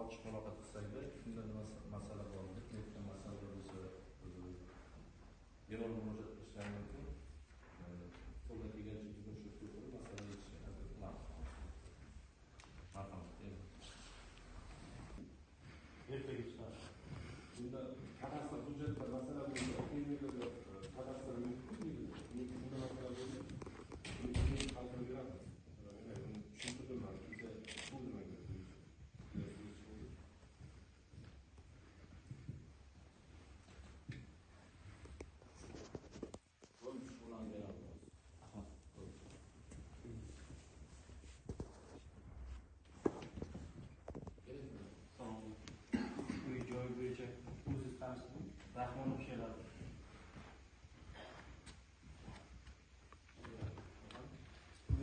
ochiq muloqot qilsanglar, shunda nima masala bor, netda masala bo'lsa, bemalol murojaat qilishlar mumkin. Qo'ldan kelgancha bugun shu turda masala yechishga harakat qilamiz. Marhamat. Ertaga chiqadi. Bunda kadastr hujjatlar masala bo'lsa, fermerlarga kadastr mumkinmi? Bunda masala bo'lsa, hal qilib beramiz. Tushuntirdim man. Biza bu nimaga? Joy bo'yicha o'ziz tanishdim. Rahmonov keladi.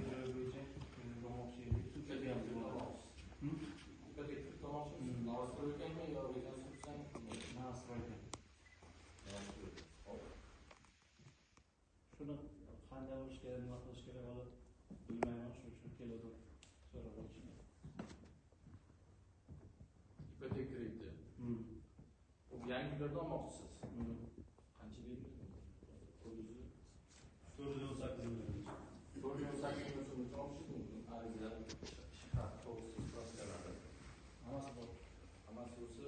Joy bo'yicha bo'lmoqchi edik. Sudga shuni qanday bo'lish kerak, nima qilish kerak hali bilmayman, shuning uchun keldim so'rab olishga. Ipotek krediti. Bu yangi uylarda olmoqchisiz. Qancha beriladi? 418 million. 418 million so'mga olishib mumkin. Arizalar shahar to'g'risida protsessilari. Hammasi bor. Hammasi bo'lsa,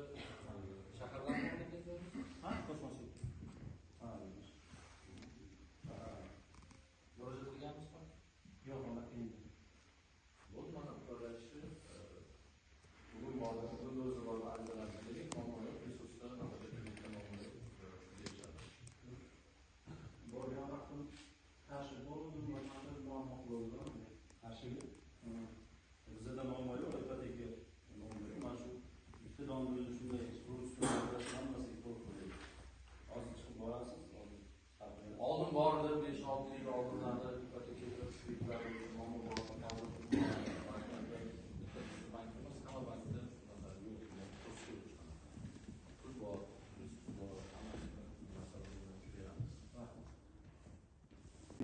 shaharlarga ketamiz. Ha, qo'shmasi. Ha, murojaat qilganmizmi? yo'q, mana endi. Bo'ldi, mana ularlashni bugun bordi, bugun o'zi bor arizalarni dedik, muammo resurslar Borgan vaqtim qarshi bo'ldim, muammo bo'ldi. Qarshigi. Bizda muammo yo'q, ipoteka muammo yo'q. Mana shu iqtidor bo'yicha shunday hammasiga to'g'ri qo'ydik. Hozir chiqib borasiz, oldin bordi, 5-6 yil oldinlarda ipoteka kreditlar muammo bor. Bankimiz hamma bankda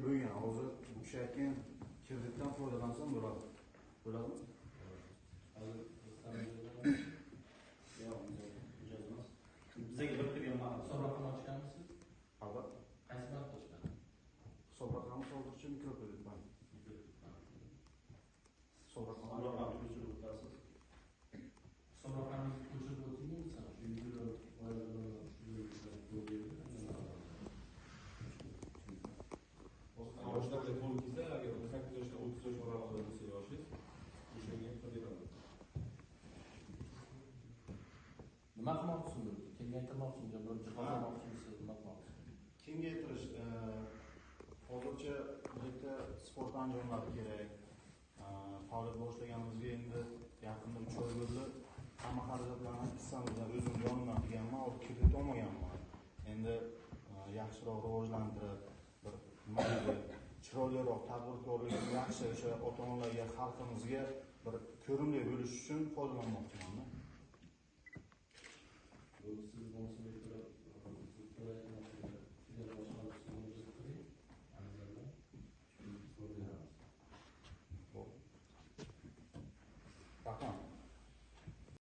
bo'lgan hozir bu kishi aytgan kreditdan foydalansam bo'ladi. Bo'ladimi? bizga bir turgan ma'lum. Hisob raqam ochganmisiz? Albatta. Qaysi bankda ochgan? Hisob raqami hozircha Mikrokredit bank. Hisob raqami ko'chirib o'tasiz. Hisob raqamingizni ko'chirib o'tingmi? Shu 100 million yoshlarga qo'lingizda agar 18 yoshdan 30 yosh oralig'ida bo'lsa yoshingiz, o'shanga qilib nima qilmoqchisiz? Kengaytirmoqchimisiz? Birinchi qilmoqchimisiz? Nima qilmoqchisiz? kengaytirish hozircha bitta sport anjomlari kerak. Faoliyat boshlaganimizga endi yaqinda 3 oy bo'ldi. Hamma xarajatlarni hissamizdan o'zim yonimdan qilganman, olib kredit olmaganman. Endi yaxshiroq rivojlantirib, bir nimaga chiroyliroq tadbirkorlikni yaxshi o'sha ota-onalarga, xalqimizga bir ko'rimli bo'lish uchun foydalanmoqchiman. Siz bo'lsin